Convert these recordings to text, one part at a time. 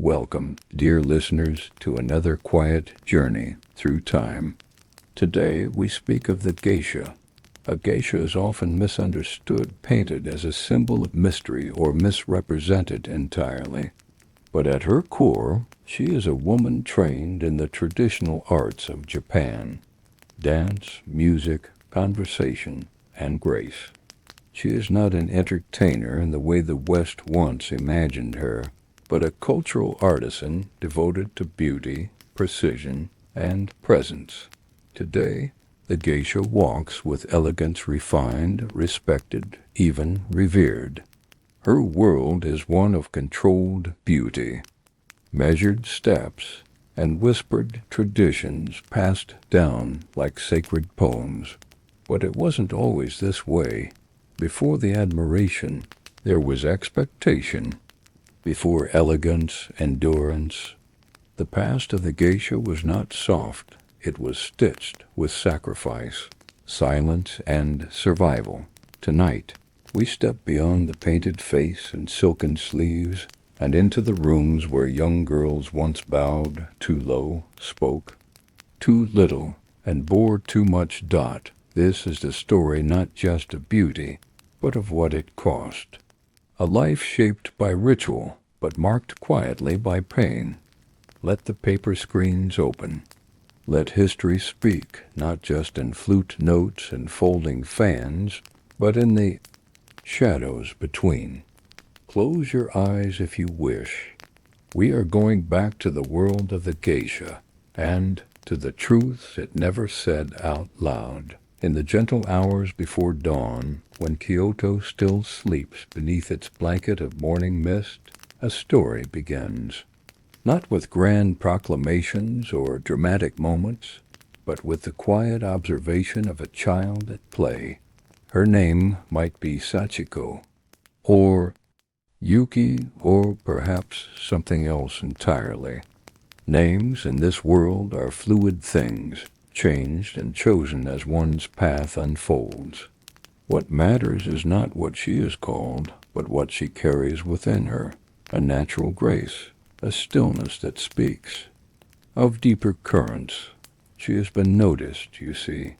Welcome, dear listeners, to another quiet journey through time. Today we speak of the geisha. A geisha is often misunderstood, painted as a symbol of mystery, or misrepresented entirely. But at her core, she is a woman trained in the traditional arts of Japan: dance, music, conversation, and grace. She is not an entertainer in the way the West once imagined her, but a cultural artisan devoted to beauty, precision, and presence. Today, the geisha walks with elegance, refined, respected, even revered. Her world is one of controlled beauty, measured steps, and whispered traditions passed down like sacred poems. But it wasn't always this way. Before the admiration, there was expectation. Before elegance, endurance. The past of the geisha was not soft. It was stitched with sacrifice, silence, and survival. Tonight, we step beyond the painted face and silken sleeves and into the rooms where young girls once bowed too low, spoke too little, and bore too much. This is the story not just of beauty, but of what it cost. A life shaped by ritual, but marked quietly by pain. Let the paper screens open. Let history speak, not just in flute notes and folding fans, but in the shadows between. Close your eyes if you wish. We are going back to the world of the geisha, and to the truths it never said out loud. In the gentle hours before dawn, when Kyoto still sleeps beneath its blanket of morning mist, a story begins. Not with grand proclamations or dramatic moments, but with the quiet observation of a child at play. Her name might be Sachiko, or Yuki, or perhaps something else entirely. Names in this world are fluid things, changed and chosen as one's path unfolds. What matters is not what she is called, but what she carries within her: a natural grace, a stillness that speaks. Of deeper currents, she has been noticed, you see,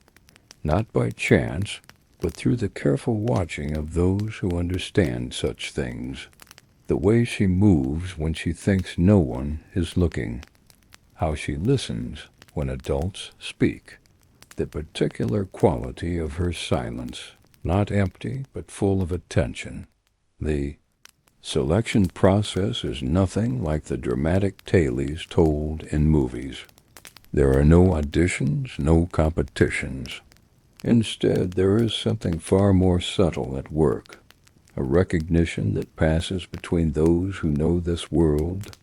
not by chance, but through the careful watching of those who understand such things. The way she moves when she thinks no one is looking. How she listens when adults speak. The particular quality of her silence, not empty but full of attention. The selection process is nothing like the dramatic tales told in movies. There are no auditions, no competitions. Instead, there is something far more subtle at work, a recognition that passes between those who know this world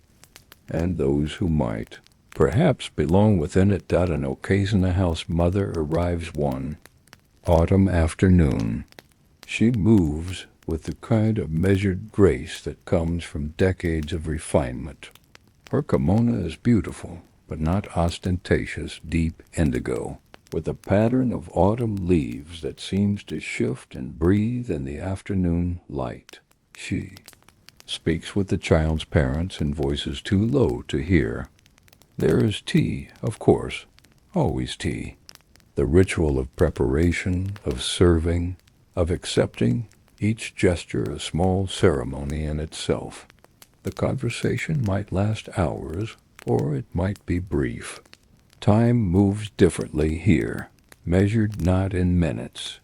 and those who might perhaps belong within it. An occasional house mother arrives one autumn afternoon. She moves with the kind of measured grace that comes from decades of refinement. Her kimono is beautiful, but not ostentatious, deep indigo, with a pattern of autumn leaves that seems to shift and breathe in the afternoon light. She speaks with the child's parents in voices too low to hear. There is tea, of course, always tea. The ritual of preparation, of serving, of accepting, each gesture a small ceremony in itself. The conversation might last hours, or it might be brief. Time moves differently here, measured not in minutes,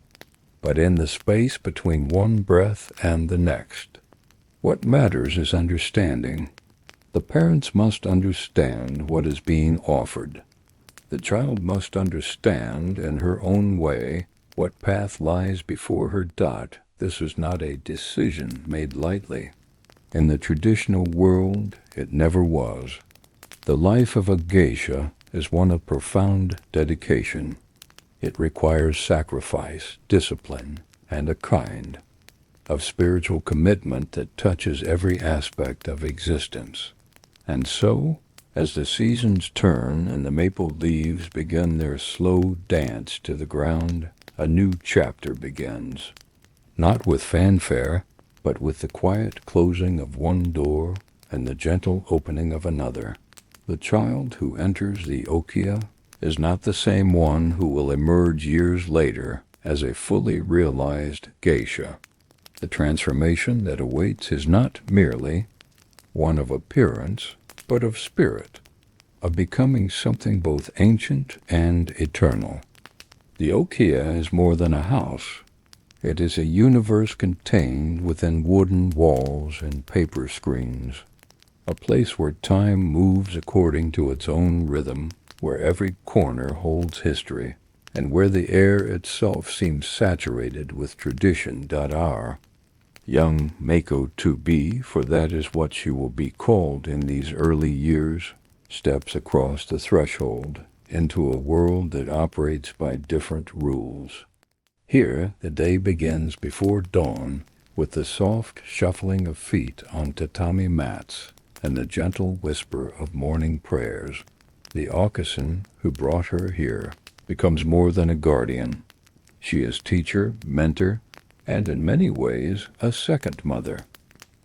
but in the space between one breath and the next. What matters is understanding. The parents must understand what is being offered. The child must understand in her own way what path lies before her. This is not a decision made lightly. In the traditional world, it never was. The life of a geisha is one of profound dedication. It requires sacrifice, discipline, and a kind of spiritual commitment that touches every aspect of existence. And so, as the seasons turn and the maple leaves begin their slow dance to the ground, a new chapter begins. Not with fanfare, but with the quiet closing of one door and the gentle opening of another. The child who enters the okiya is not the same one who will emerge years later as a fully realized geisha. The transformation that awaits is not merely one of appearance, but of spirit, of becoming something both ancient and eternal. The okiya is more than a house. It is a universe contained within wooden walls and paper screens, a place where time moves according to its own rhythm, where every corner holds history, and where the air itself seems saturated with tradition. Young Mako 2B, for that is what she will be called in these early years, steps across the threshold into a world that operates by different rules. Here the day begins before dawn with the soft shuffling of feet on tatami mats and the gentle whisper of morning prayers. The Aucassin who brought her here becomes more than a guardian. She is teacher, mentor, and in many ways a second mother.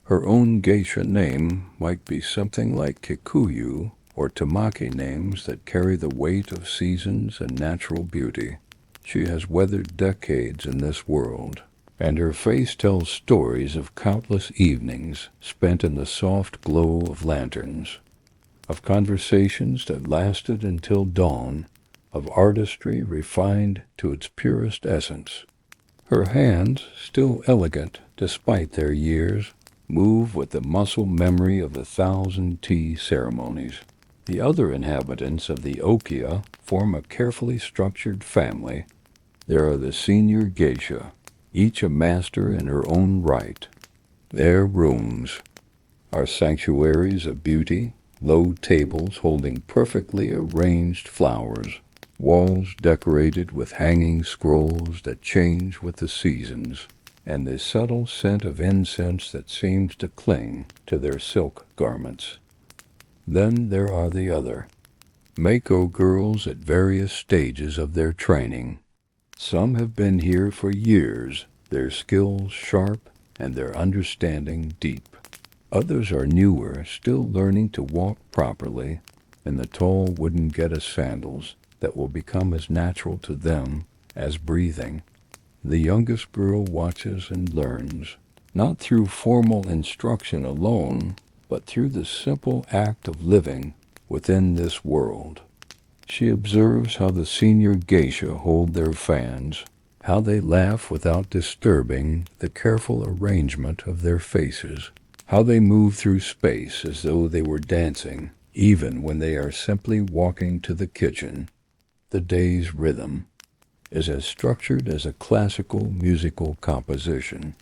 Her own geisha name might be something like Kikuyu or Tamaki, names that carry the weight of seasons and natural beauty. She has weathered decades in this world, and her face tells stories of countless evenings spent in the soft glow of lanterns, of conversations that lasted until dawn, of artistry refined to its purest essence. Her hands, still elegant despite their years, move with the muscle memory of 1,000 tea ceremonies. The other inhabitants of the okiya form a carefully structured family. There are the senior geisha, each a master in her own right. Their rooms are sanctuaries of beauty, low tables holding perfectly arranged flowers, walls decorated with hanging scrolls that change with the seasons, and the subtle scent of incense that seems to cling to their silk garments. Then there are the other Mako girls at various stages of their training. Some have been here for years, their skills sharp and their understanding deep. Others are newer, still learning to walk properly in the tall wooden geta sandals that will become as natural to them as breathing. The youngest girl watches and learns, not through formal instruction alone, but through the simple act of living within this world. She observes how the senior geisha hold their fans, how they laugh without disturbing the careful arrangement of their faces, how they move through space as though they were dancing, even when they are simply walking to the kitchen. The day's rhythm is as structured as a classical musical composition.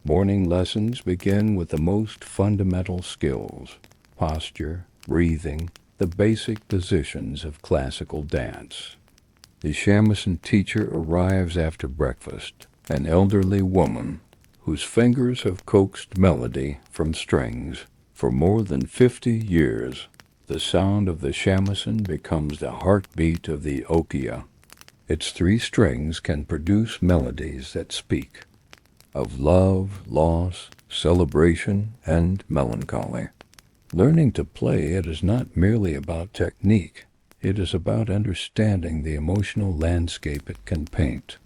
Morning lessons begin with the most fundamental skills, posture, breathing, the basic positions of classical dance. The shamisen teacher arrives after breakfast, an elderly woman whose fingers have coaxed melody from strings. For more than 50 years, the sound of the shamisen becomes the heartbeat of the okiya. Its 3 strings can produce melodies that speak of love, loss, celebration, and melancholy. Learning to play it is not merely about technique. It is about understanding the emotional landscape it can paint.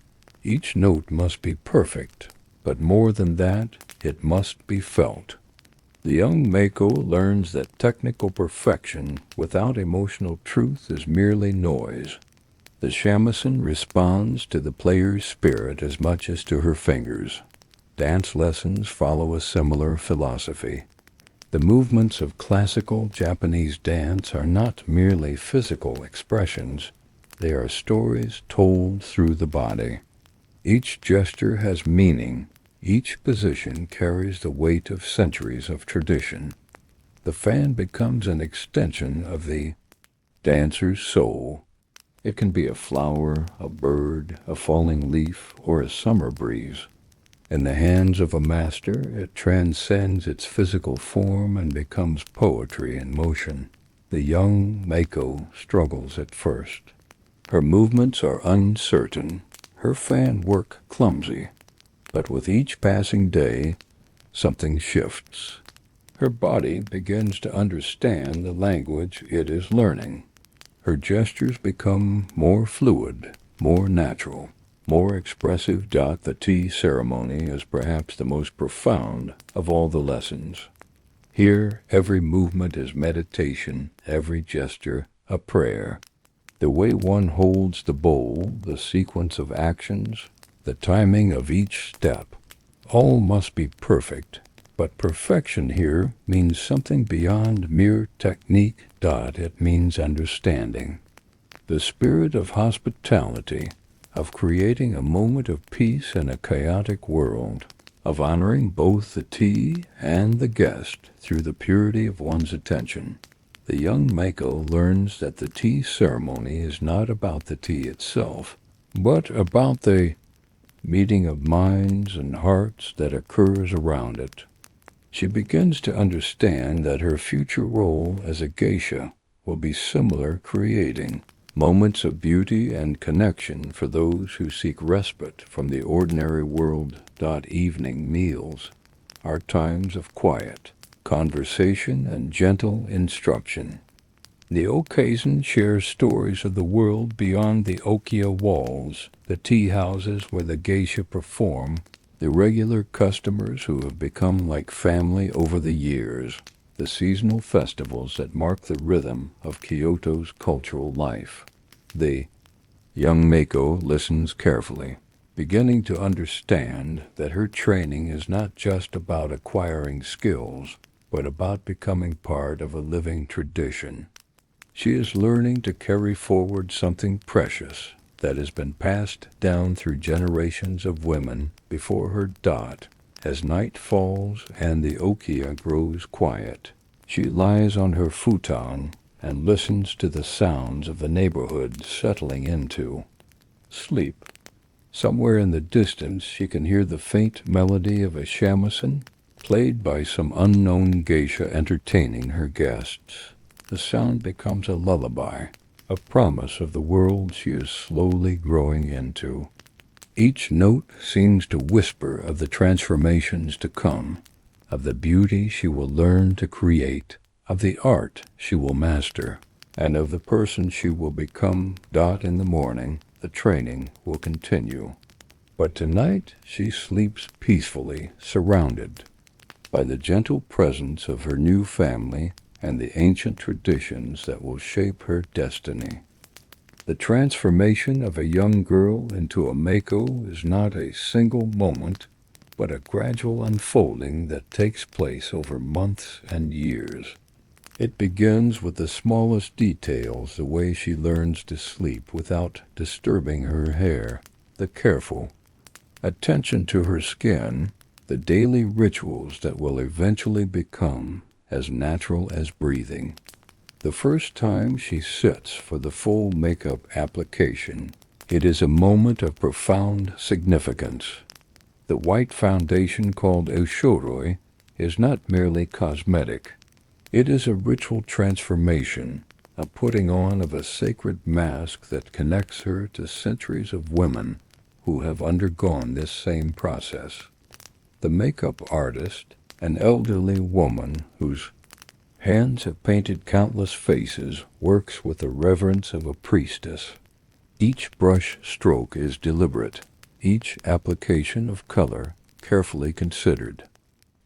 Each note must be perfect, but more than that, it must be felt. The young Mako learns that technical perfection without emotional truth is merely noise. The shamisen responds to the player's spirit as much as to her fingers. Dance lessons follow a similar philosophy. The movements of classical Japanese dance are not merely physical expressions. They are stories told through the body. Each gesture has meaning. Each position carries the weight of centuries of tradition. The fan becomes an extension of the dancer's soul. It can be a flower, a bird, a falling leaf, or a summer breeze. In the hands of a master, it transcends its physical form and becomes poetry in motion. The young Mako struggles at first. Her movements are uncertain, her fan work clumsy. But with each passing day, something shifts. Her body begins to understand the language it is learning. Her gestures become more fluid, more natural, more expressive. The tea ceremony is perhaps the most profound of all the lessons. Here, every movement is meditation, every gesture a prayer. The way one holds the bowl, the sequence of actions, the timing of each step, all must be perfect. But perfection here means something beyond mere technique. It means understanding. The spirit of hospitality, of creating a moment of peace in a chaotic world, of honoring both the tea and the guest through the purity of one's attention. The young Mako learns that the tea ceremony is not about the tea itself, but about the meeting of minds and hearts that occurs around it. She begins to understand that her future role as a geisha will be similar, creating moments of beauty and connection for those who seek respite from the ordinary world. Evening meals are times of quiet, conversation, and gentle instruction. The okiya shares stories of the world beyond the okiya walls, the tea houses where the geisha perform, the regular customers who have become like family over the years, the seasonal festivals that mark the rhythm of Kyoto's cultural life. The young Mako listens carefully, beginning to understand that her training is not just about acquiring skills, but about becoming part of a living tradition. She is learning to carry forward something precious that has been passed down through generations of women before her. As night falls and the okiya grows quiet, she lies on her futon and listens to the sounds of the neighborhood settling into sleep. Somewhere in the distance she can hear the faint melody of a shamisen, played by some unknown geisha entertaining her guests. The sound becomes a lullaby, a promise of the world she is slowly growing into. Each note seems to whisper of the transformations to come, of the beauty she will learn to create, of the art she will master, and of the person she will become. In the morning, the training will continue. But tonight she sleeps peacefully, surrounded by the gentle presence of her new family and the ancient traditions that will shape her destiny. The transformation of a young girl into a Mako is not a single moment, but a gradual unfolding that takes place over months and years. It begins with the smallest details, the way she learns to sleep without disturbing her hair, the careful attention to her skin, the daily rituals that will eventually become as natural as breathing. The first time she sits for the full makeup application, it is a moment of profound significance. The white foundation called oshoroi is not merely cosmetic. It is a ritual transformation, a putting on of a sacred mask that connects her to centuries of women who have undergone this same process. The makeup artist, an elderly woman whose hands have painted countless faces, works with the reverence of a priestess. Each brush stroke is deliberate, each application of color carefully considered.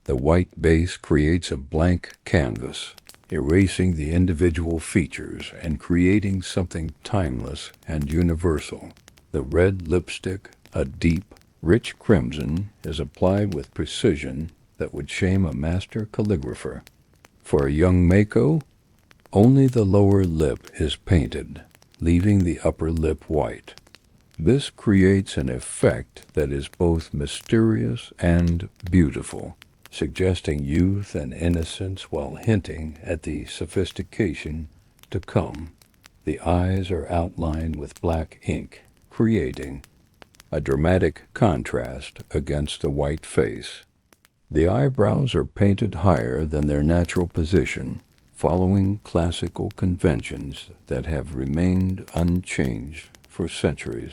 The white base creates a blank canvas, erasing the individual features and creating something timeless and universal. The red lipstick, a deep, rich crimson, is applied with precision that would shame a master calligrapher. For a young Mako, only the lower lip is painted, leaving the upper lip white. This creates an effect that is both mysterious and beautiful, suggesting youth and innocence while hinting at the sophistication to come. The eyes are outlined with black ink, creating a dramatic contrast against the white face. The eyebrows are painted higher than their natural position, following classical conventions that have remained unchanged for centuries.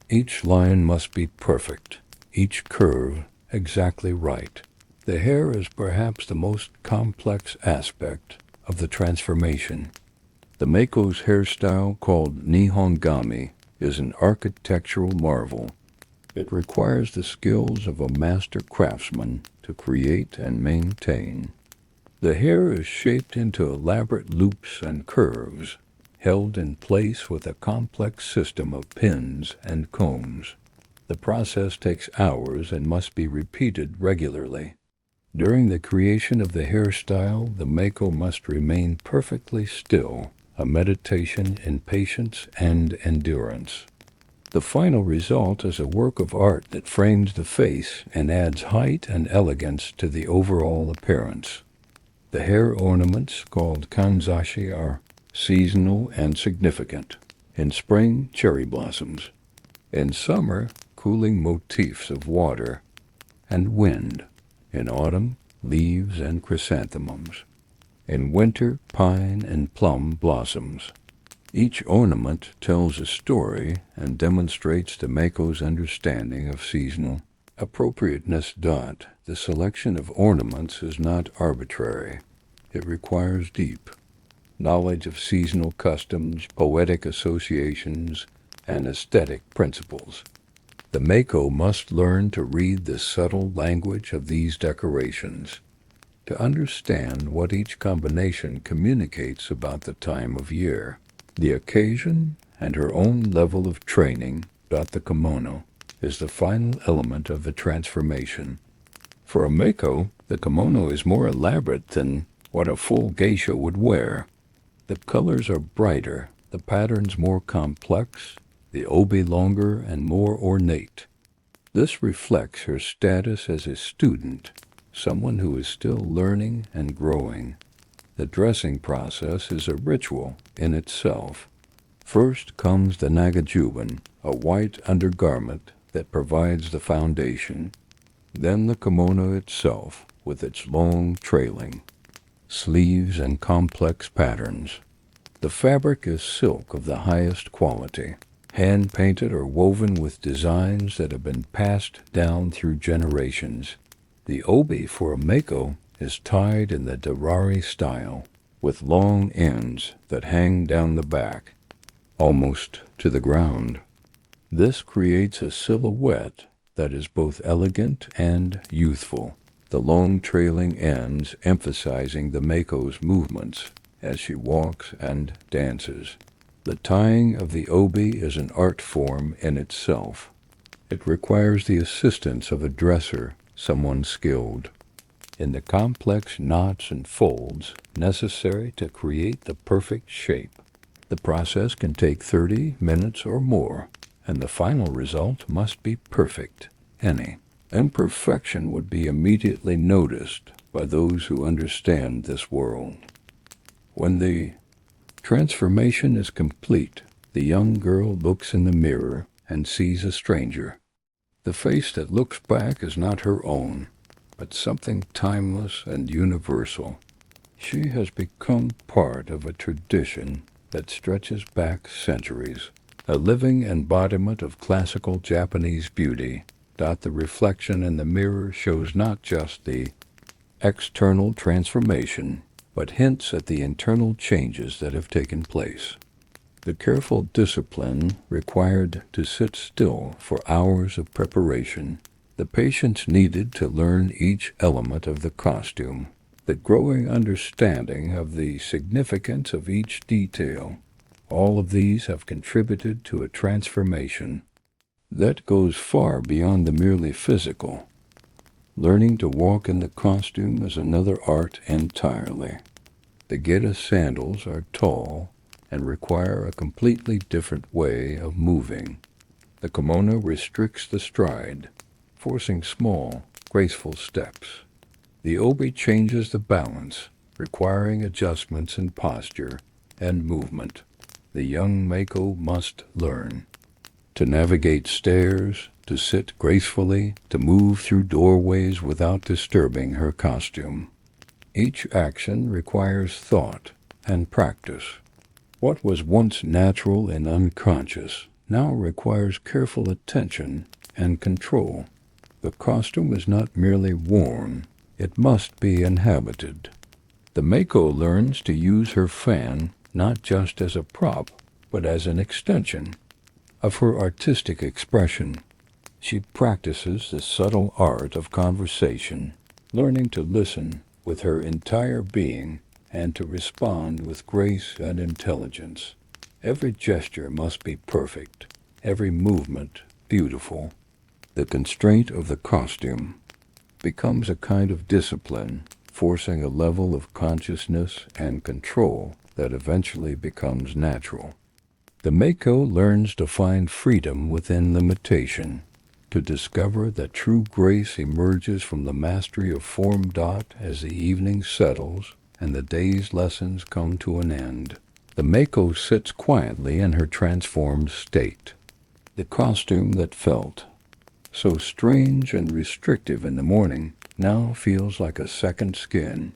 Each line must be perfect, each curve exactly right. The hair is perhaps the most complex aspect of the transformation. The Mako's hairstyle, called Nihongami, is an architectural marvel. It requires the skills of a master craftsman to create and maintain. The hair is shaped into elaborate loops and curves, held in place with a complex system of pins and combs. The process takes hours and must be repeated regularly. During the creation of the hairstyle, the Mako must remain perfectly still, a meditation in patience and endurance. The final result is a work of art that frames the face and adds height and elegance to the overall appearance. The hair ornaments, called kanzashi, are seasonal and significant. In spring, cherry blossoms. In summer, cooling motifs of water and wind. In autumn, leaves and chrysanthemums. In winter, pine and plum blossoms. Each ornament tells a story and demonstrates the Mako's understanding of seasonal appropriateness. The selection of ornaments is not arbitrary. It requires deep knowledge of seasonal customs, poetic associations, and aesthetic principles. The Mako must learn to read the subtle language of these decorations, to understand what each combination communicates about the time of year, the occasion, and her own level of training. The kimono is the final element of the transformation. For a Mako, the kimono is more elaborate than what a full geisha would wear. The colors are brighter, the patterns more complex, the obi longer and more ornate. This reflects her status as a student, someone who is still learning and growing. The dressing process is a ritual in itself. First comes the nagajuban, a white undergarment that provides the foundation. Then the kimono itself, with its long trailing sleeves and complex patterns. The fabric is silk of the highest quality, hand-painted or woven with designs that have been passed down through generations. The obi for a Mako is tied in the Darari style, with long ends that hang down the back, almost to the ground. This creates a silhouette that is both elegant and youthful, the long trailing ends emphasizing the Mako's movements as she walks and dances. The tying of the obi is an art form in itself. It requires the assistance of a dresser, someone skilled, in the complex knots and folds necessary to create the perfect shape. The process can take 30 minutes or more, and the final result must be perfect. Any imperfection would be immediately noticed by those who understand this world. When the transformation is complete, the young girl looks in the mirror and sees a stranger. The face that looks back is not her own, but something timeless and universal. She has become part of a tradition that stretches back centuries, a living embodiment of classical Japanese beauty. The reflection in the mirror shows not just the external transformation, but hints at the internal changes that have taken place. The careful discipline required to sit still for hours of preparation, the patience needed to learn each element of the costume, the growing understanding of the significance of each detail, all of these have contributed to a transformation that goes far beyond the merely physical. Learning to walk in the costume is another art entirely. The Geta sandals are tall and require a completely different way of moving. The kimono restricts the stride, forcing small, graceful steps. The obi changes the balance, requiring adjustments in posture and movement. The young Mako must learn to navigate stairs, to sit gracefully, to move through doorways without disturbing her costume. Each action requires thought and practice. What was once natural and unconscious now requires careful attention and control. The costume is not merely worn, it must be inhabited. The Mako learns to use her fan not just as a prop, but as an extension of her artistic expression. She practices the subtle art of conversation, learning to listen with her entire being and to respond with grace and intelligence. Every gesture must be perfect, every movement beautiful. The constraint of the costume becomes a kind of discipline, forcing a level of consciousness and control that eventually becomes natural. The Mako learns to find freedom within limitation, to discover that true grace emerges from the mastery of form. As the evening settles and the day's lessons come to an end, the Mako sits quietly in her transformed state. The costume that felt so strange and restrictive in the morning now feels like a second skin.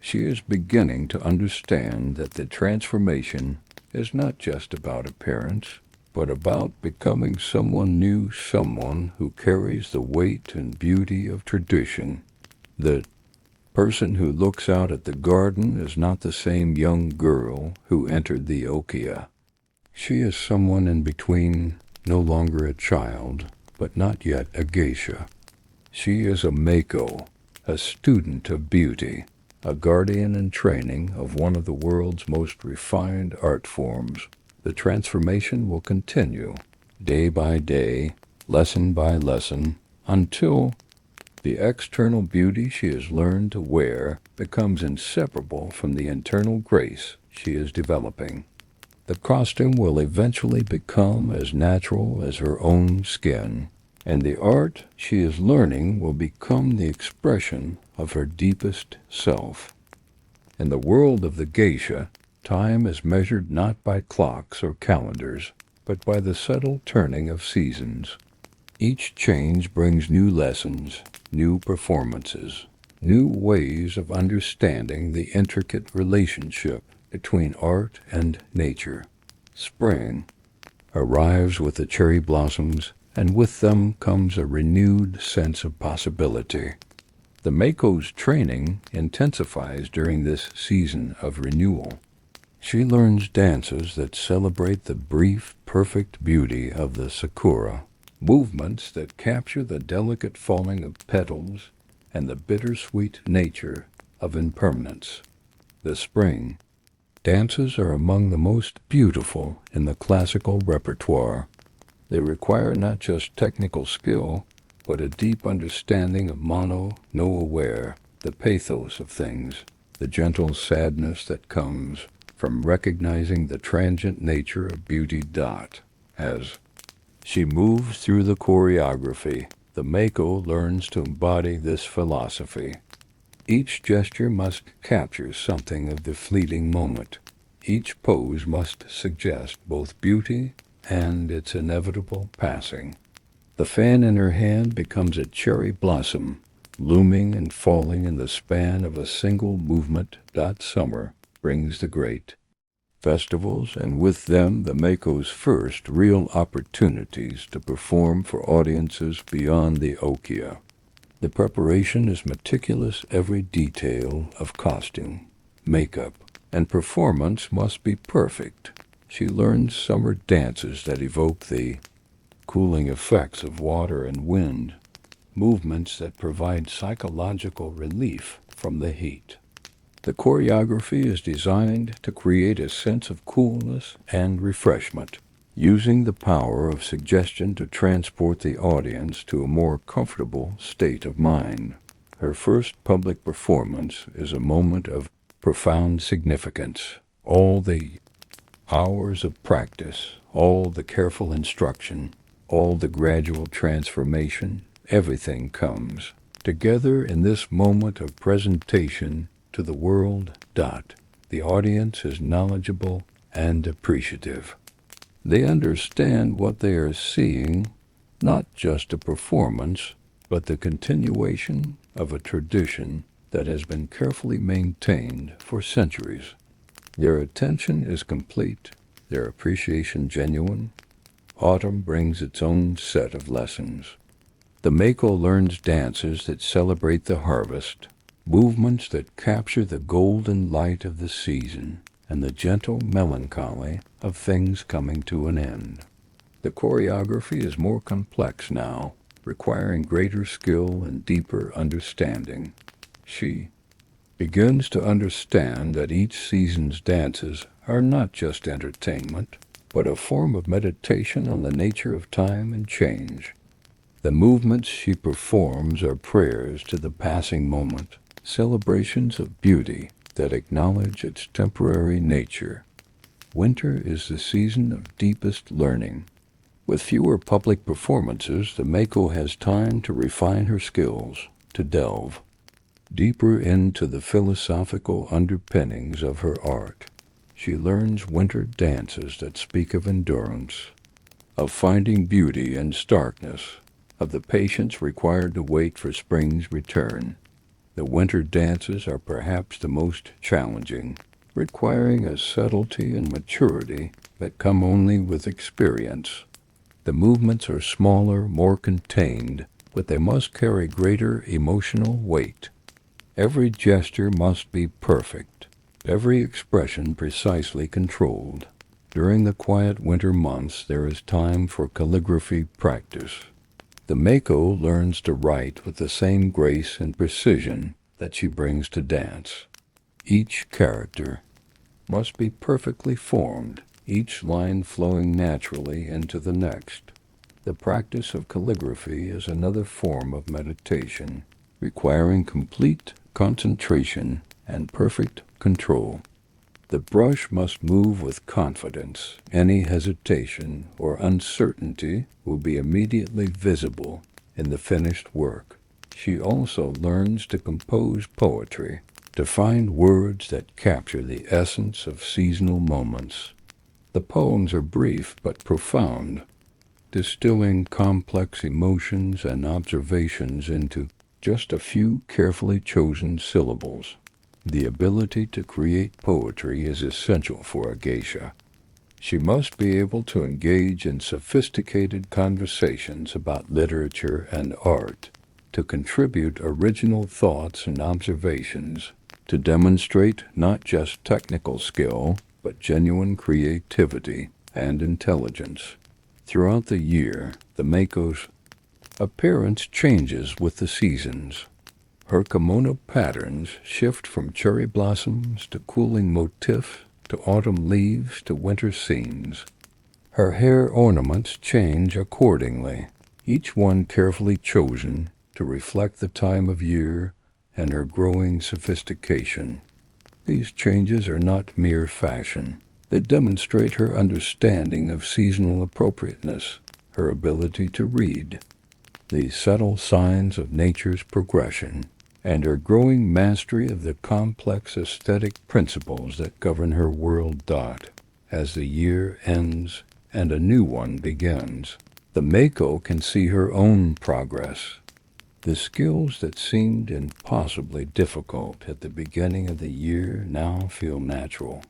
She is beginning to understand that the transformation is not just about appearance, but about becoming someone new, someone who carries the weight and beauty of tradition. The person who looks out at the garden is not the same young girl who entered the okiya. She is someone in between, no longer a child, but not yet a geisha. She is a Mako, a student of beauty, a guardian in training of one of the world's most refined art forms. The transformation will continue, day by day, lesson by lesson, until the external beauty she has learned to wear becomes inseparable from the internal grace she is developing. The costume will eventually become as natural as her own skin, and the art she is learning will become the expression of her deepest self. In the world of the geisha, time is measured not by clocks or calendars, but by the subtle turning of seasons. Each change brings new lessons, new performances, new ways of understanding the intricate relationship between art and nature. Spring arrives with the cherry blossoms, and with them comes a renewed sense of possibility. The Mako's training intensifies during this season of renewal. She learns dances that celebrate the brief, perfect beauty of the sakura, movements that capture the delicate falling of petals and the bittersweet nature of impermanence. The spring dances are among the most beautiful in the classical repertoire. They require not just technical skill, but a deep understanding of no aware, the pathos of things, the gentle sadness that comes from recognizing the transient nature of beauty. As she moves through the choreography, the Mako learns to embody this philosophy. Each gesture must capture something of the fleeting moment. Each pose must suggest both beauty and its inevitable passing. The fan in her hand becomes a cherry blossom, looming and falling in the span of a single movement. Summer brings the great festivals, and with them the Mako's first real opportunities to perform for audiences beyond the okiya. The preparation is meticulous. Every detail of costume, makeup, and performance must be perfect. She learns summer dances that evoke the cooling effects of water and wind, movements that provide psychological relief from the heat. The choreography is designed to create a sense of coolness and refreshment, using the power of suggestion to transport the audience to a more comfortable state of mind. Her first public performance is a moment of profound significance. All the hours of practice, all the careful instruction, all the gradual transformation, everything comes together in this moment of presentation to the world. The audience is knowledgeable and appreciative. They understand what they are seeing, not just a performance, but the continuation of a tradition that has been carefully maintained for centuries. Their attention is complete, their appreciation genuine. Autumn brings its own set of lessons. The Mako learns dances that celebrate the harvest, movements that capture the golden light of the season and the gentle melancholy of things coming to an end. The choreography is more complex now, requiring greater skill and deeper understanding. She begins to understand that each season's dances are not just entertainment, but a form of meditation on the nature of time and change. The movements she performs are prayers to the passing moment, celebrations of beauty that acknowledge its temporary nature. Winter is the season of deepest learning. With fewer public performances, the Mako has time to refine her skills, to delve deeper into the philosophical underpinnings of her art. She learns winter dances that speak of endurance, of finding beauty in starkness, of the patience required to wait for spring's return. The winter dances are perhaps the most challenging, requiring a subtlety and maturity that come only with experience. The movements are smaller, more contained, but they must carry greater emotional weight. Every gesture must be perfect, every expression precisely controlled. During the quiet winter months, there is time for calligraphy practice. The Mako learns to write with the same grace and precision that she brings to dance. Each character must be perfectly formed, each line flowing naturally into the next. The practice of calligraphy is another form of meditation, requiring complete concentration and perfect control. The brush must move with confidence. Any hesitation or uncertainty will be immediately visible in the finished work. She also learns to compose poetry, to find words that capture the essence of seasonal moments. The poems are brief but profound, distilling complex emotions and observations into just a few carefully chosen syllables. The ability to create poetry is essential for a geisha. She must be able to engage in sophisticated conversations about literature and art, to contribute original thoughts and observations, to demonstrate not just technical skill, but genuine creativity and intelligence. Throughout the year, the Mako's appearance changes with the seasons. Her kimono patterns shift from cherry blossoms to cooling motifs to autumn leaves to winter scenes. Her hair ornaments change accordingly, each one carefully chosen to reflect the time of year and her growing sophistication. These changes are not mere fashion. They demonstrate her understanding of seasonal appropriateness, her ability to read the subtle signs of nature's progression, and her growing mastery of the complex aesthetic principles that govern her world. As the year ends and a new one begins, the Mako can see her own progress. The skills that seemed impossibly difficult at the beginning of the year now feel natural.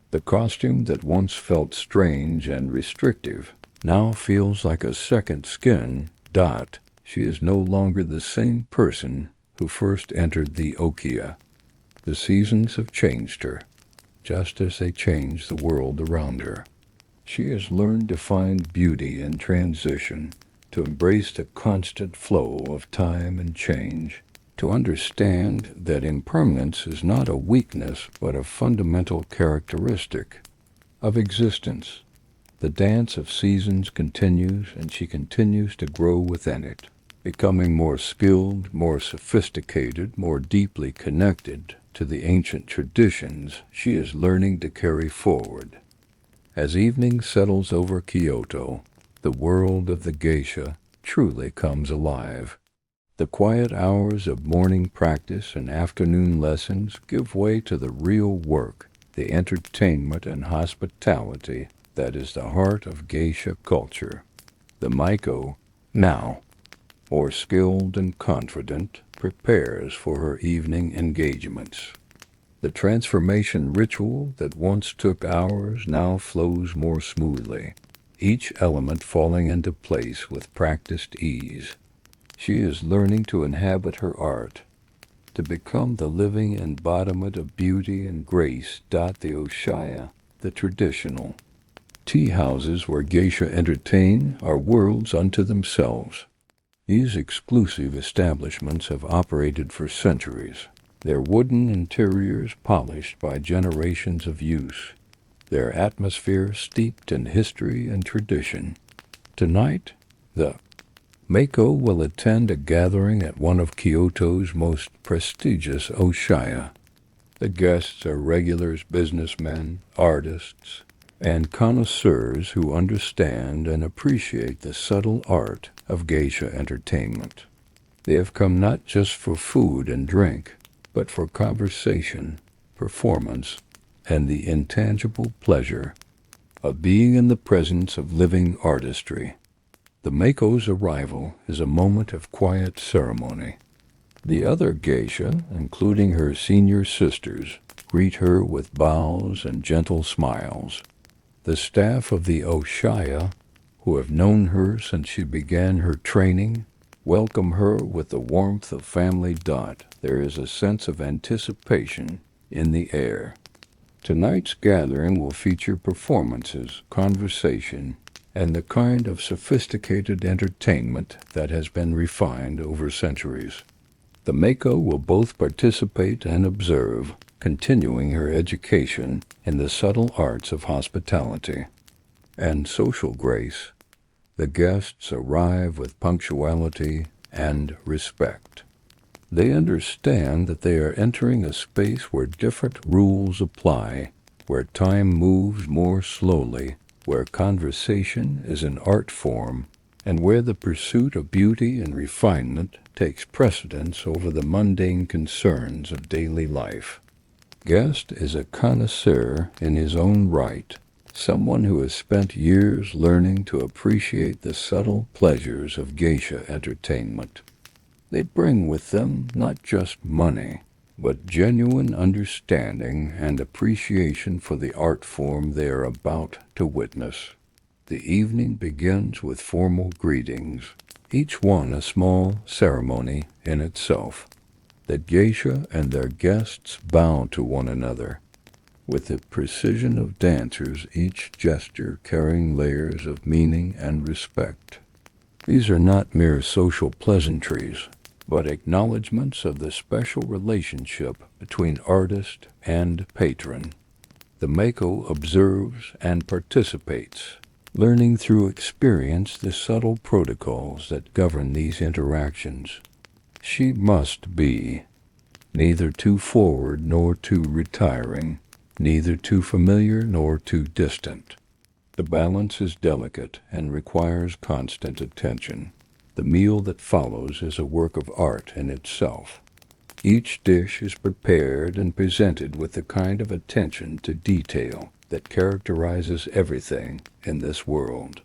The costume that once felt strange and restrictive now feels like a second skin. She is no longer the same person who first entered the okiya. The seasons have changed her, just as they changed the world around her. She has learned to find beauty in transition, to embrace the constant flow of time and change, to understand that impermanence is not a weakness but a fundamental characteristic of existence. The dance of seasons continues, and she continues to grow within it, becoming more skilled, more sophisticated, more deeply connected to the ancient traditions she is learning to carry forward. As evening settles over Kyoto, the world of the geisha truly comes alive. The quiet hours of morning practice and afternoon lessons give way to the real work, the entertainment and hospitality that is the heart of geisha culture. The Miko, now more skilled and confident, prepares for her evening engagements. The transformation ritual that once took hours now flows more smoothly, each element falling into place with practiced ease. She is learning to inhabit her art, to become the living embodiment of beauty and grace. The okiya, the traditional tea houses where geisha entertain, are worlds unto themselves. These exclusive establishments have operated for centuries, their wooden interiors polished by generations of use, their atmosphere steeped in history and tradition. Tonight, the Mako will attend a gathering at one of Kyoto's most prestigious okiya. The guests are regulars, businessmen, artists, and connoisseurs who understand and appreciate the subtle art of geisha entertainment. They have come not just for food and drink, but for conversation, performance, and the intangible pleasure of being in the presence of living artistry. The Mako's arrival is a moment of quiet ceremony. The other geisha, including her senior sisters, greet her with bows and gentle smiles. The staff of the okiya, who have known her since she began her training, welcome her with the warmth of family. There is a sense of anticipation in the air. Tonight's gathering will feature performances, conversation, and the kind of sophisticated entertainment that has been refined over centuries. The Mako will both participate and observe, continuing her education in the subtle arts of hospitality and social grace. The guests arrive with punctuality and respect. They understand that they are entering a space where different rules apply, where time moves more slowly, where conversation is an art form, and where the pursuit of beauty and refinement takes precedence over the mundane concerns of daily life. Guest is a connoisseur in his own right, someone who has spent years learning to appreciate the subtle pleasures of geisha entertainment. They bring with them not just money, but genuine understanding and appreciation for the art form they are about to witness. The evening begins with formal greetings, each one a small ceremony in itself. The geisha and their guests bow to one another, with the precision of dancers, each gesture carrying layers of meaning and respect. These are not mere social pleasantries, but acknowledgments of the special relationship between artist and patron. The Mako observes and participates, learning through experience the subtle protocols that govern these interactions. She must be neither too forward nor too retiring, neither too familiar nor too distant. The balance is delicate and requires constant attention. The meal that follows is a work of art in itself. Each dish is prepared and presented with the kind of attention to detail that characterizes everything in this world.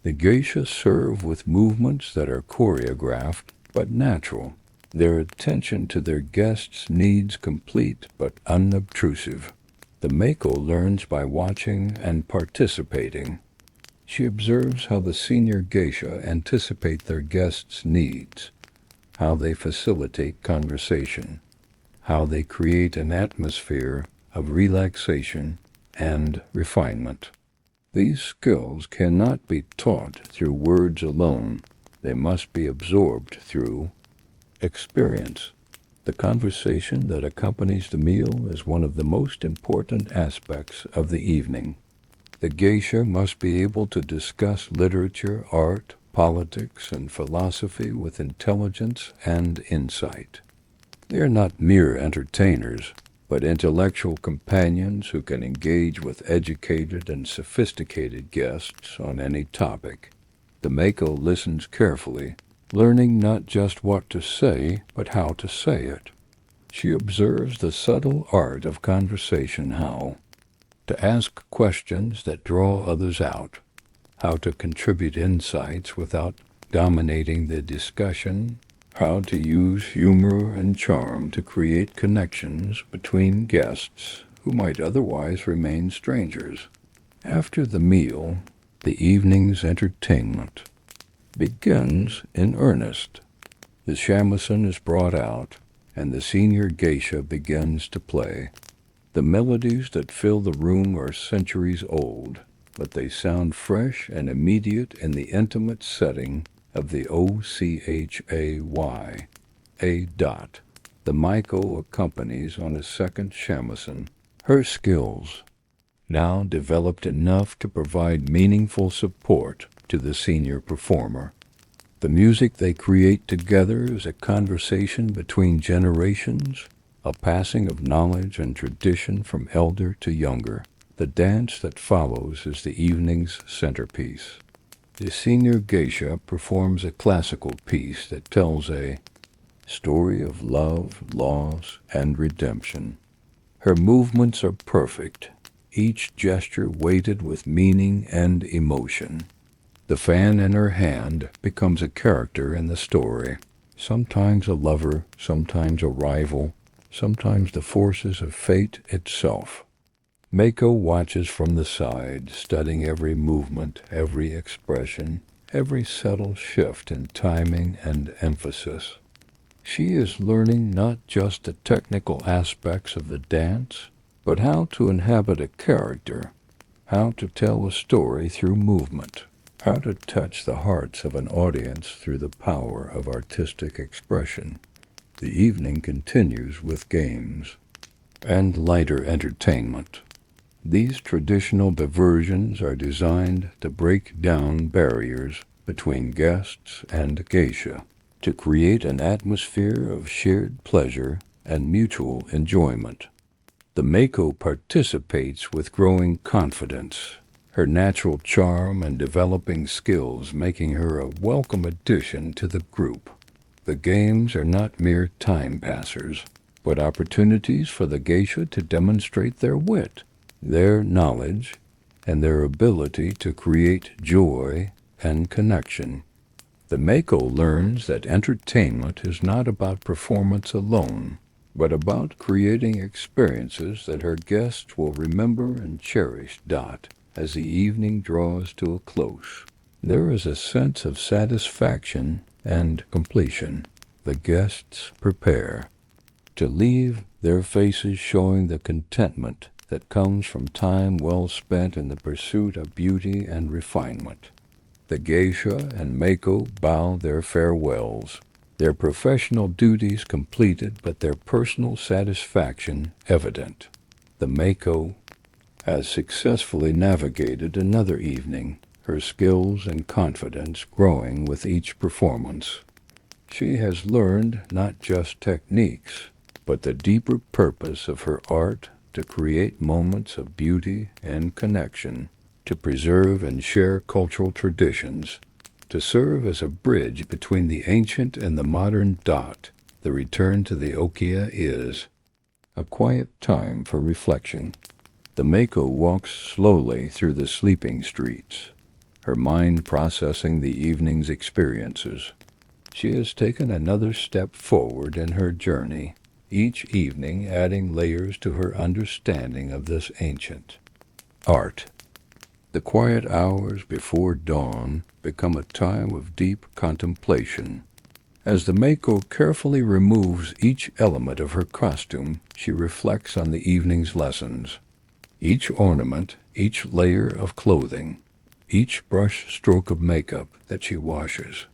The geisha serve with movements that are choreographed but natural, their attention to their guests' needs complete but unobtrusive. The Mako learns by watching and participating. She observes how the senior geisha anticipate their guests' needs, how they facilitate conversation, how they create an atmosphere of relaxation and refinement. These skills cannot be taught through words alone. They must be absorbed through experience. The conversation that accompanies the meal is one of the most important aspects of the evening. The geisha must be able to discuss literature, art, politics, and philosophy with intelligence and insight. They are not mere entertainers, but intellectual companions who can engage with educated and sophisticated guests on any topic. The Mako listens carefully, learning not just what to say, but how to say it. She observes the subtle art of conversation, how to ask questions that draw others out, how to contribute insights without dominating the discussion, how to use humor and charm to create connections between guests who might otherwise remain strangers. After the meal, the evening's entertainment begins in earnest. The shamisen is brought out, and the senior geisha begins to play. The melodies that fill the room are centuries old, but they sound fresh and immediate in the intimate setting of the OCHAY. A dot. The Maiko accompanies on a second shamisen. Her skills, now developed enough to provide meaningful support to the senior performer. The music they create together is a conversation between generations, a passing of knowledge and tradition from elder to younger. The dance that follows is the evening's centerpiece. The senior geisha performs a classical piece that tells a story of love, loss, and redemption. Her movements are perfect, each gesture weighted with meaning and emotion. The fan in her hand becomes a character in the story, sometimes a lover, sometimes a rival, sometimes the forces of fate itself. Mako watches from the side, studying every movement, every expression, every subtle shift in timing and emphasis. She is learning not just the technical aspects of the dance, but how to inhabit a character, how to tell a story through movement, how to touch the hearts of an audience through the power of artistic expression. The evening continues with games and lighter entertainment. These traditional diversions are designed to break down barriers between guests and geisha, to create an atmosphere of shared pleasure and mutual enjoyment. The Mako participates with growing confidence, her natural charm and developing skills making her a welcome addition to the group. The games are not mere time passers, but opportunities for the geisha to demonstrate their wit, their knowledge, and their ability to create joy and connection. The Mako learns that entertainment is not about performance alone, but about creating experiences that her guests will remember and cherish. As the evening draws to a close, there is a sense of satisfaction and completion. The guests prepare to leave, their faces showing the contentment that comes from time well spent in the pursuit of beauty and refinement. The geisha and Mako bow their farewells, their professional duties completed but their personal satisfaction evident. The Mako has successfully navigated another evening, her skills and confidence growing with each performance. She has learned not just techniques, but the deeper purpose of her art to create moments of beauty and connection, to preserve and share cultural traditions, to serve as a bridge between the ancient and the modern. The return to the okiya is a quiet time for reflection. The Mako walks slowly through the sleeping streets, her mind processing the evening's experiences. She has taken another step forward in her journey, each evening adding layers to her understanding of this ancient art. The quiet hours before dawn become a time of deep contemplation. As the Mako carefully removes each element of her costume, she reflects on the evening's lessons. Each ornament, each layer of clothing, each brush stroke of makeup that she washes.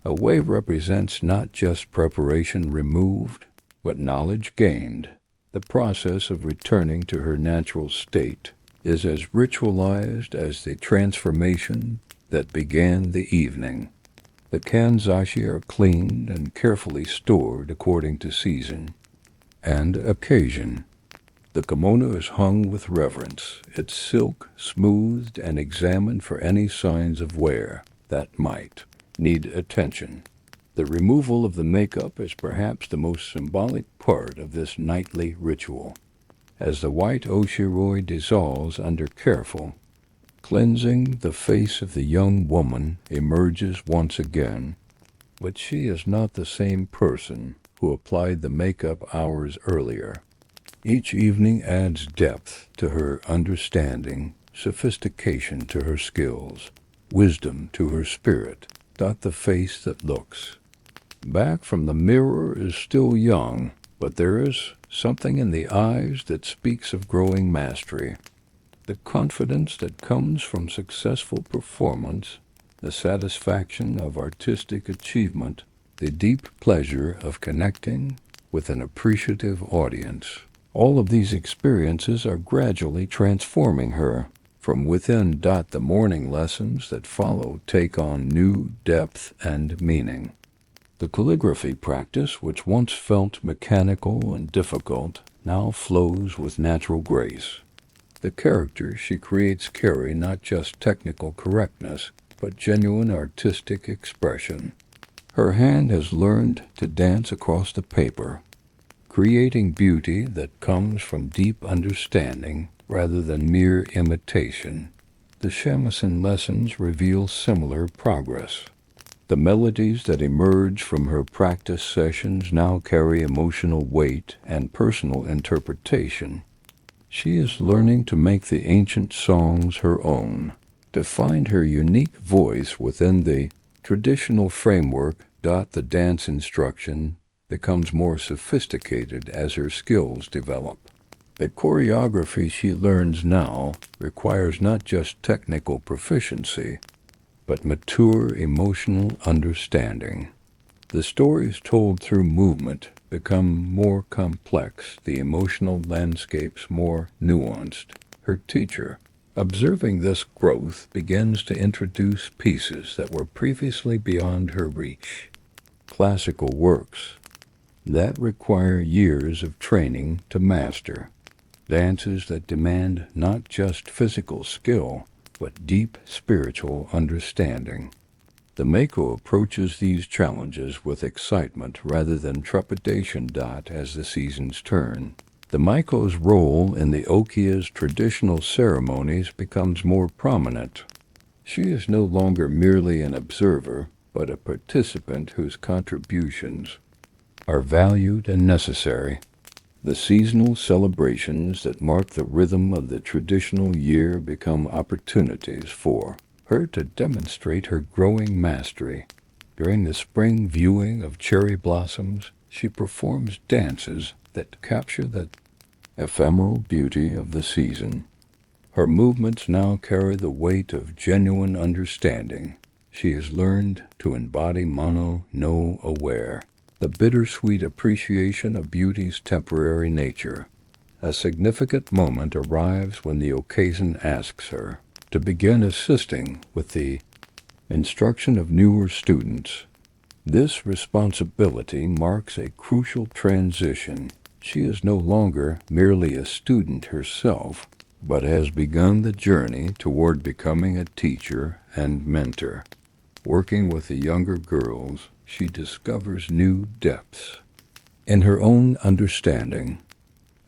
A wave represents not just preparation removed, but knowledge gained. The process of returning to her natural state is as ritualized as the transformation that began the evening. The kanzashi are cleaned and carefully stored according to season and occasion. The kimono is hung with reverence, its silk smoothed and examined for any signs of wear that might need attention. The removal of the makeup is perhaps the most symbolic part of this nightly ritual. As the white oshiroi dissolves under careful cleansing, the face of the young woman emerges once again, but she is not the same person who applied the makeup hours earlier. Each evening adds depth to her understanding, sophistication to her skills, wisdom to her spirit. The face that looks Back from the mirror is still young, but there is something in the eyes that speaks of growing mastery. The confidence that comes from successful performance, the satisfaction of artistic achievement, the deep pleasure of connecting with an appreciative audience. All of these experiences are gradually transforming her. From within, the morning lessons that follow take on new depth and meaning. The calligraphy practice, which once felt mechanical and difficult, now flows with natural grace. The characters she creates carry not just technical correctness, but genuine artistic expression. Her hand has learned to dance across the paper, creating beauty that comes from deep understanding rather than mere imitation. The shamisen lessons reveal similar progress. The melodies that emerge from her practice sessions now carry emotional weight and personal interpretation. She is learning to make the ancient songs her own, to find her unique voice within the traditional framework. The dance instruction becomes more sophisticated as her skills develop. The choreography she learns now requires not just technical proficiency, but mature emotional understanding. The stories told through movement become more complex, the emotional landscapes more nuanced. Her teacher, observing this growth, begins to introduce pieces that were previously beyond her reach. Classical works that require years of training to master. Dances that demand not just physical skill, but deep spiritual understanding. The Mako approaches these challenges with excitement rather than trepidation. As the seasons turn, the Maiko's role in the okiya's traditional ceremonies becomes more prominent. She is no longer merely an observer, but a participant whose contributions are valued and necessary. The seasonal celebrations that mark the rhythm of the traditional year become opportunities for her to demonstrate her growing mastery. During the spring viewing of cherry blossoms, she performs dances that capture the ephemeral beauty of the season. Her movements now carry the weight of genuine understanding. She has learned to embody mono no aware, the bittersweet appreciation of beauty's temporary nature. A significant moment arrives when the occasion asks her to begin assisting with the instruction of newer students. This responsibility marks a crucial transition. She is no longer merely a student herself, but has begun the journey toward becoming a teacher and mentor. Working with the younger girls, she discovers new depths in her own understanding.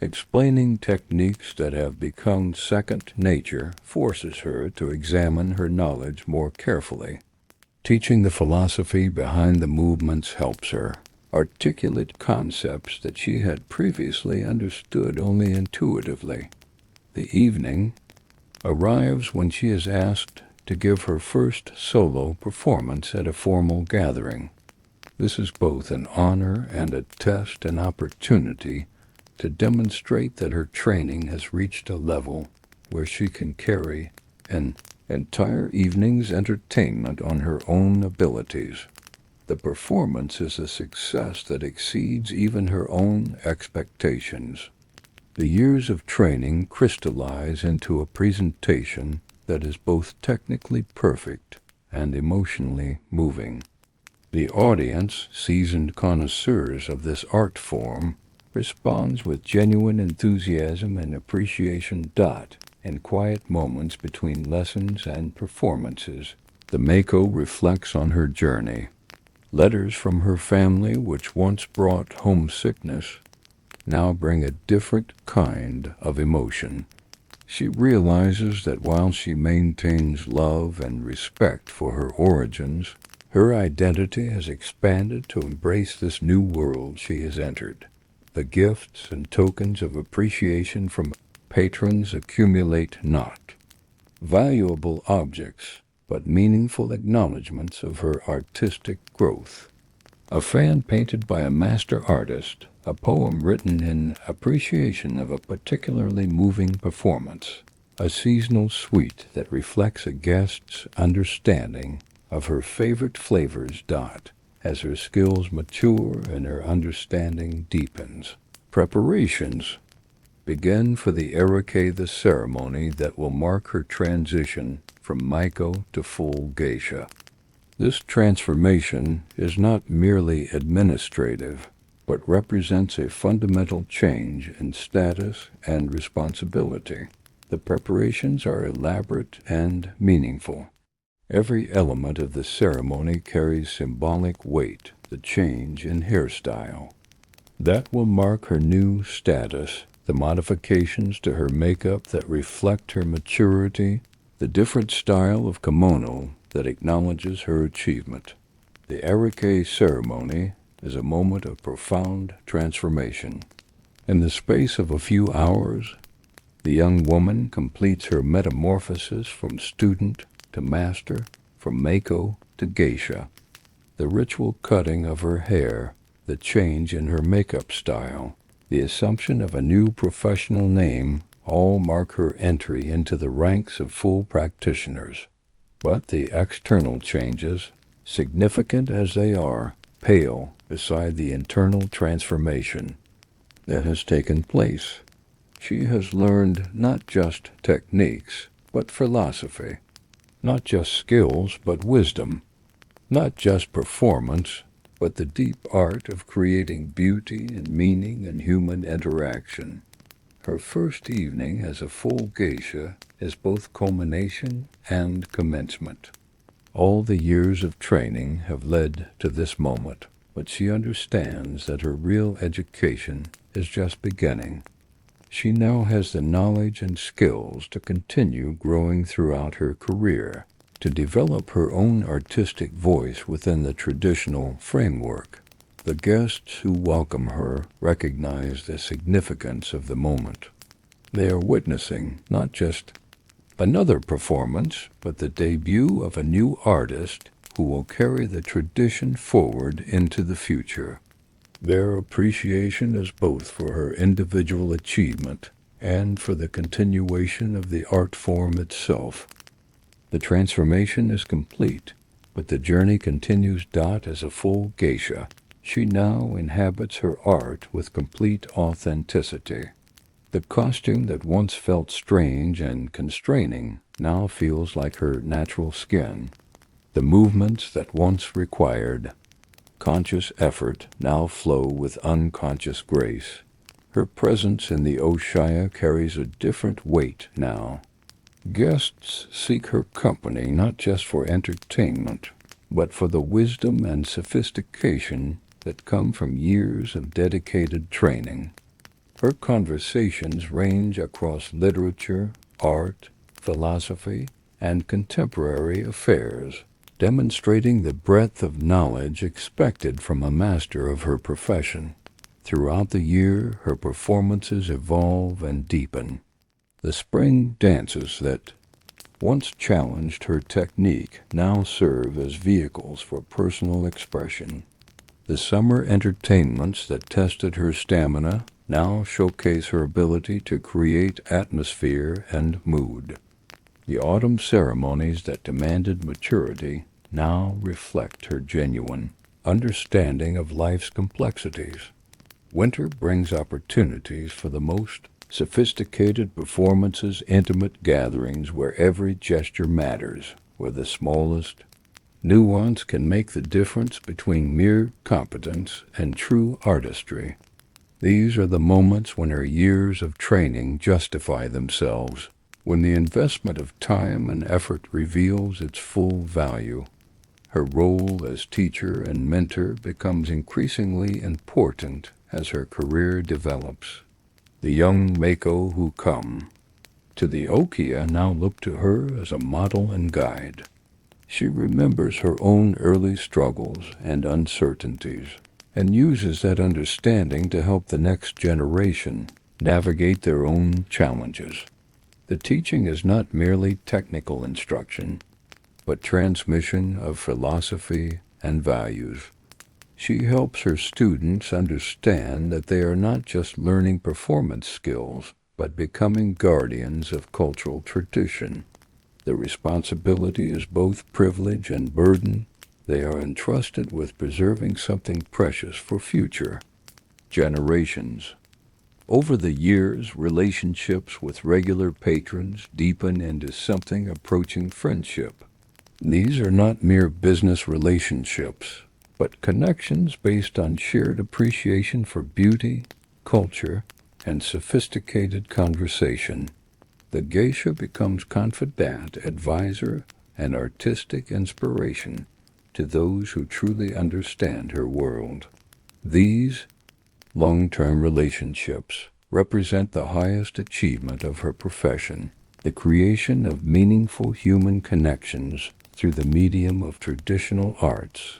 Explaining techniques that have become second nature forces her to examine her knowledge more carefully. Teaching the philosophy behind the movements helps her articulate concepts that she had previously understood only intuitively. The evening arrives when she is asked to give her first solo performance at a formal gathering. This is both an honor and a test, an opportunity to demonstrate that her training has reached a level where she can carry an entire evening's entertainment on her own abilities. The performance is a success that exceeds even her own expectations. The years of training crystallize into a presentation that is both technically perfect and emotionally moving. The audience, seasoned connoisseurs of this art form, responds with genuine enthusiasm and appreciation. In quiet moments between lessons and performances, the Mako reflects on her journey. Letters from her family, which once brought homesickness, now bring a different kind of emotion. She realizes that while she maintains love and respect for her origins, her identity has expanded to embrace this new world she has entered. The gifts and tokens of appreciation from patrons accumulate not valuable objects, but meaningful acknowledgments of her artistic growth. A fan painted by a master artist, a poem written in appreciation of a particularly moving performance, a seasonal sweet that reflects a guest's understanding of her favorite flavors. As her skills mature and her understanding deepens, preparations begin for the Erike, the ceremony that will mark her transition from Maiko to full geisha. This transformation is not merely administrative, but represents a fundamental change in status and responsibility. The preparations are elaborate and meaningful. Every element of the ceremony carries symbolic weight, the change in hairstyle. That will mark her new status, the modifications to her makeup that reflect her maturity, the different style of kimono that acknowledges her achievement. The Erike ceremony is a moment of profound transformation. In the space of a few hours, the young woman completes her metamorphosis from student to master, from Maiko to geisha. The ritual cutting of her hair, the change in her makeup style, the assumption of a new professional name all mark her entry into the ranks of full practitioners. But the external changes, significant as they are, pale beside the internal transformation that has taken place. She has learned not just techniques, but philosophy. Not just skills, but wisdom. Not just performance, but the deep art of creating beauty and meaning in human interaction. Her first evening as a full geisha is both culmination and commencement. All the years of training have led to this moment, but she understands that her real education is just beginning. She now has the knowledge and skills to continue growing throughout her career, to develop her own artistic voice within the traditional framework. The guests who welcome her recognize the significance of the moment. They are witnessing not just another performance, but the debut of a new artist who will carry the tradition forward into the future. Their appreciation is both for her individual achievement and for the continuation of the art form itself. The transformation is complete, but the journey continues. As a full geisha, she now inhabits her art with complete authenticity. The costume that once felt strange and constraining now feels like her natural skin. The movements that once required conscious effort now flow with unconscious grace. Her presence in the okiya carries a different weight now. Guests seek her company not just for entertainment, but for the wisdom and sophistication that come from years of dedicated training. Her conversations range across literature, art, philosophy, and contemporary affairs, demonstrating the breadth of knowledge expected from a master of her profession. Throughout the year, her performances evolve and deepen. The spring dances that once challenged her technique now serve as vehicles for personal expression. The summer entertainments that tested her stamina now showcase her ability to create atmosphere and mood. The autumn ceremonies that demanded maturity now reflect her genuine understanding of life's complexities. Winter brings opportunities for the most sophisticated performances, intimate gatherings where every gesture matters, where the smallest nuance can make the difference between mere competence and true artistry. These are the moments when her years of training justify themselves, when the investment of time and effort reveals its full value. Her role as teacher and mentor becomes increasingly important as her career develops. The young Maiko who come to the okiya now look to her as a model and guide. She remembers her own early struggles and uncertainties, and uses that understanding to help the next generation navigate their own challenges. The teaching is not merely technical instruction, but transmission of philosophy and values. She helps her students understand that they are not just learning performance skills, but becoming guardians of cultural tradition. The responsibility is both privilege and burden. They are entrusted with preserving something precious for future generations. Over the years, relationships with regular patrons deepen into something approaching friendship. These are not mere business relationships, but connections based on shared appreciation for beauty, culture, and sophisticated conversation. The geisha becomes confidant, advisor, and artistic inspiration to those who truly understand her world. These long-term relationships represent the highest achievement of her profession, the creation of meaningful human connections through the medium of traditional arts.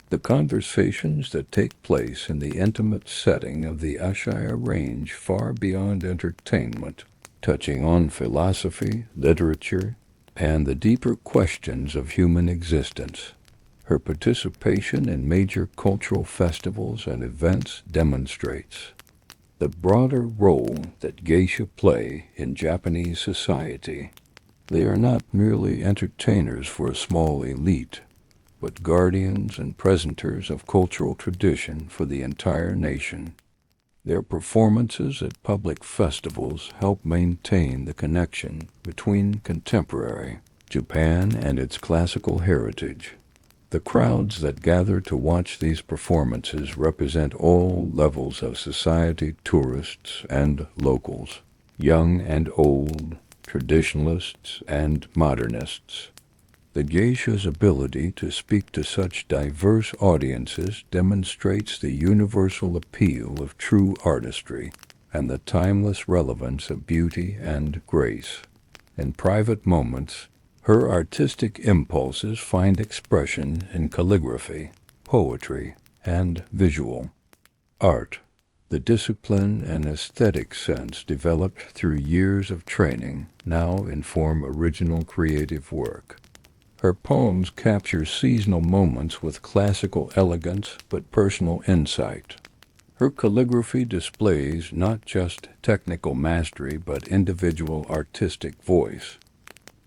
The conversations that take place in the intimate setting of the okiya range far beyond entertainment, touching on philosophy, literature, and the deeper questions of human existence. Her participation in major cultural festivals and events demonstrates the broader role that geisha play in Japanese society. They are not merely entertainers for a small elite, but guardians and presenters of cultural tradition for the entire nation. Their performances at public festivals help maintain the connection between contemporary Japan and its classical heritage. The crowds that gather to watch these performances represent all levels of society, tourists and locals, young and old, traditionalists and modernists. The geisha's ability to speak to such diverse audiences demonstrates the universal appeal of true artistry and the timeless relevance of beauty and grace. In private moments, her artistic impulses find expression in calligraphy, poetry, and visual art. The discipline and aesthetic sense developed through years of training now inform original creative work. Her poems capture seasonal moments with classical elegance but personal insight. Her calligraphy displays not just technical mastery but individual artistic voice.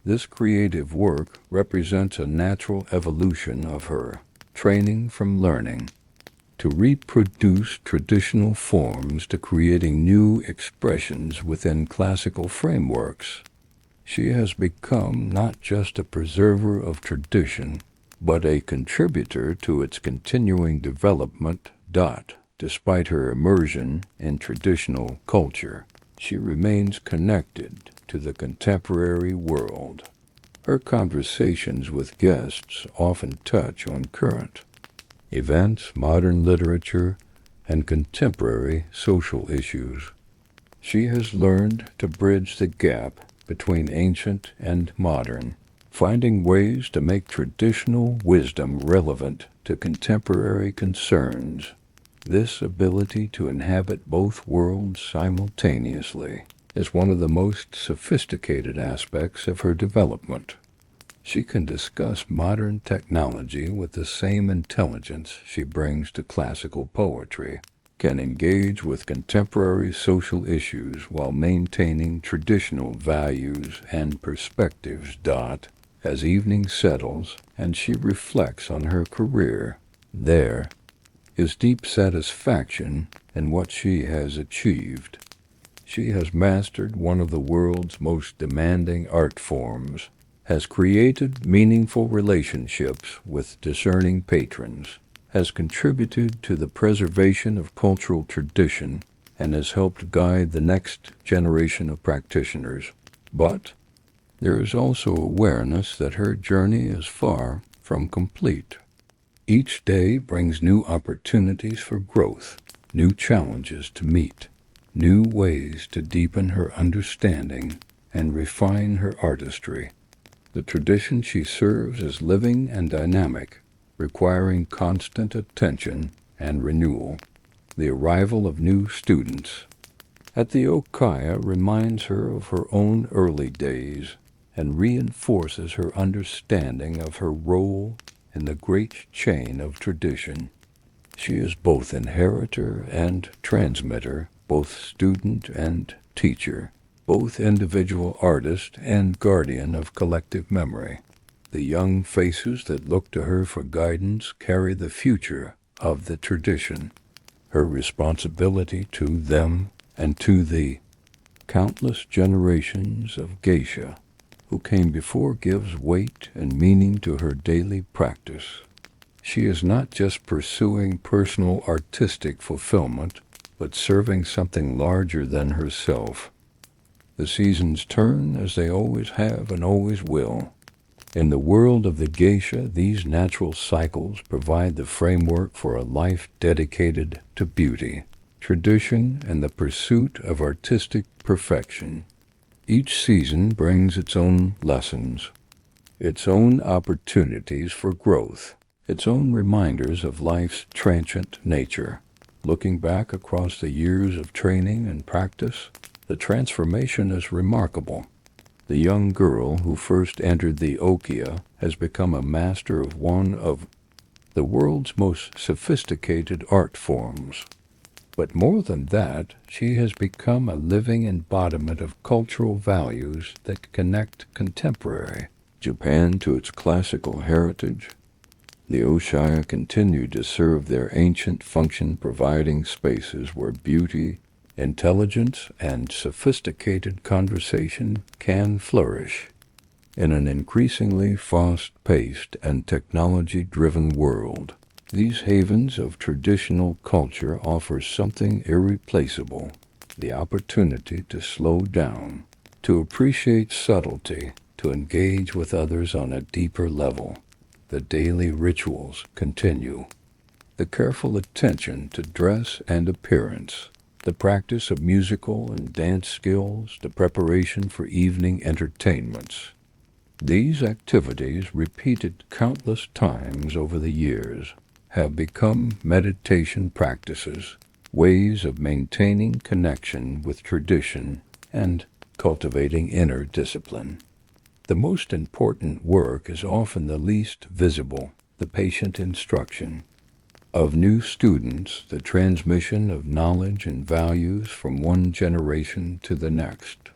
This creative work represents a natural evolution of her training from learning to reproduce traditional forms to creating new expressions within classical frameworks. She has become not just a preserver of tradition, but a contributor to its continuing development. Despite her immersion in traditional culture, she remains connected to the contemporary world. Her conversations with guests often touch on current events, modern literature, and contemporary social issues. She has learned to bridge the gap between ancient and modern, finding ways to make traditional wisdom relevant to contemporary concerns. This ability to inhabit both worlds simultaneously is one of the most sophisticated aspects of her development. She can discuss modern technology with the same intelligence she brings to classical poetry, can engage with contemporary social issues while maintaining traditional values and perspectives. As evening settles and she reflects on her career, there is deep satisfaction in what she has achieved. She has mastered one of the world's most demanding art forms, has created meaningful relationships with discerning patrons, has contributed to the preservation of cultural tradition, and has helped guide the next generation of practitioners. But there is also awareness that her journey is far from complete. Each day brings new opportunities for growth, new challenges to meet, new ways to deepen her understanding and refine her artistry. The tradition she serves is living and dynamic, requiring constant attention and renewal. The arrival of new students at the okiya reminds her of her own early days and reinforces her understanding of her role in the great chain of tradition. She is both inheritor and transmitter, both student and teacher, both individual artist and guardian of collective memory. The young faces that look to her for guidance carry the future of the tradition. Her responsibility to them and to the countless generations of geisha who came before gives weight and meaning to her daily practice. She is not just pursuing personal artistic fulfillment, but serving something larger than herself. The seasons turn as they always have and always will. In the world of the geisha, these natural cycles provide the framework for a life dedicated to beauty, tradition, and the pursuit of artistic perfection. Each season brings its own lessons, its own opportunities for growth, its own reminders of life's transient nature. Looking back across the years of training and practice, the transformation is remarkable. The young girl who first entered the okiya has become a master of one of the world's most sophisticated art forms. But more than that, she has become a living embodiment of cultural values that connect contemporary Japan to its classical heritage. The okiya continue to serve their ancient function, providing spaces where beauty, intelligence, and sophisticated conversation can flourish. In an increasingly fast-paced and technology-driven world, these havens of traditional culture offer something irreplaceable: the opportunity to slow down, to appreciate subtlety, to engage with others on a deeper level. The daily rituals continue. The careful attention to dress and appearance, the practice of musical and dance skills, the preparation for evening entertainments. These activities, repeated countless times over the years, have become meditation practices, ways of maintaining connection with tradition and cultivating inner discipline. The most important work is often the least visible, the patient instruction of new students, the transmission of knowledge and values from one generation to the next.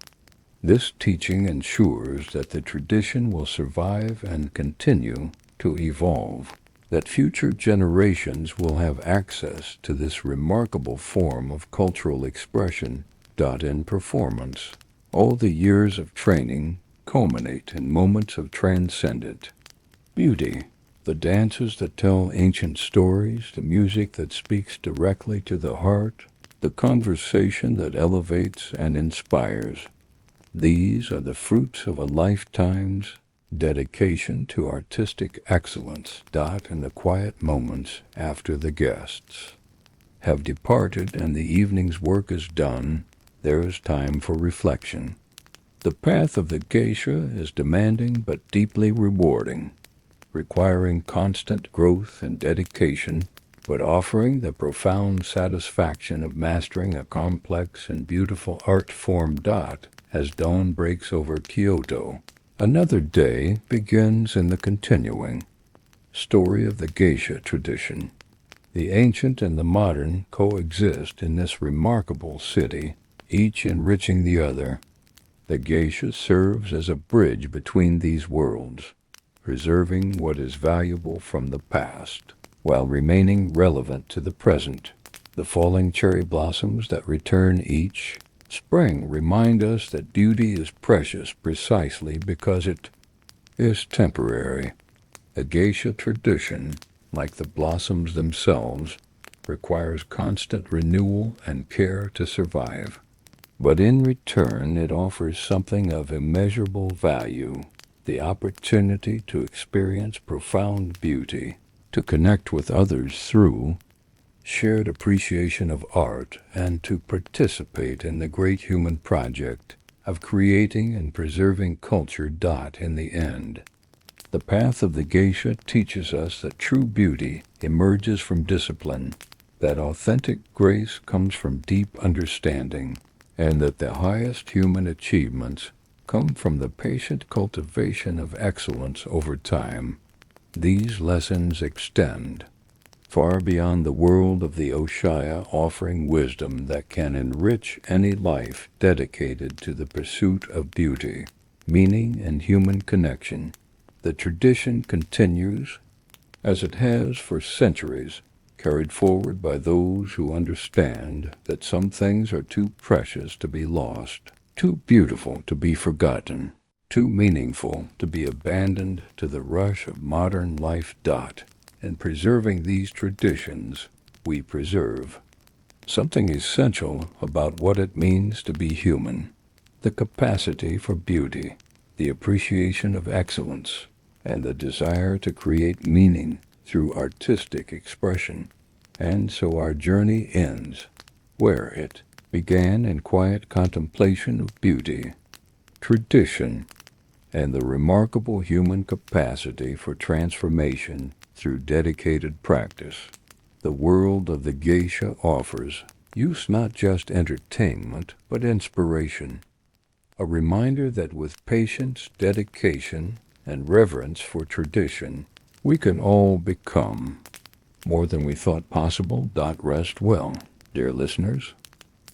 This teaching ensures that the tradition will survive and continue to evolve, that future generations will have access to this remarkable form of cultural expression. In performance, all the years of training culminate in moments of transcendent beauty. The dances that tell ancient stories, the music that speaks directly to the heart, the conversation that elevates and inspires. These are the fruits of a lifetime's dedication to artistic excellence. In the quiet moments after the guests have departed and the evening's work is done, there is time for reflection. The path of the geisha is demanding but deeply rewarding, requiring constant growth and dedication, but offering the profound satisfaction of mastering a complex and beautiful art form. As dawn breaks over Kyoto, another day begins in the continuing story of the geisha tradition. The ancient and the modern coexist in this remarkable city, each enriching the other. The geisha serves as a bridge between these worlds, preserving what is valuable from the past, while remaining relevant to the present. The falling cherry blossoms that return each spring remind us that beauty is precious precisely because it is temporary. A geisha tradition, like the blossoms themselves, requires constant renewal and care to survive. But in return, it offers something of immeasurable value: the opportunity to experience profound beauty, to connect with others through shared appreciation of art, and to participate in the great human project of creating and preserving culture. In the end, the path of the geisha teaches us that true beauty emerges from discipline, that authentic grace comes from deep understanding, and that the highest human achievements come from the patient cultivation of excellence over time. These lessons extend far beyond the world of the okiya, offering wisdom that can enrich any life dedicated to the pursuit of beauty, meaning, and human connection. The tradition continues, as it has for centuries, carried forward by those who understand that some things are too precious to be lost, too beautiful to be forgotten, too meaningful to be abandoned to the rush of modern life. In preserving these traditions, we preserve something essential about what it means to be human: the capacity for beauty, the appreciation of excellence, and the desire to create meaning through artistic expression. And so our journey ends where it began, in quiet contemplation of beauty, tradition, and the remarkable human capacity for transformation through dedicated practice. The world of the geisha offers use not just entertainment, but inspiration, a reminder that with patience, dedication, and reverence for tradition, we can all become more than we thought possible. Rest well, dear listeners.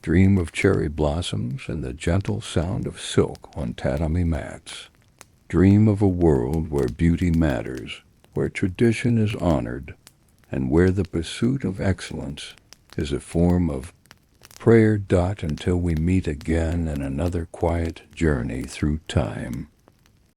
Dream of cherry blossoms and the gentle sound of silk on tatami mats. Dream of a world where beauty matters, where tradition is honored, and where the pursuit of excellence is a form of prayer. Until we meet again in another quiet journey through time.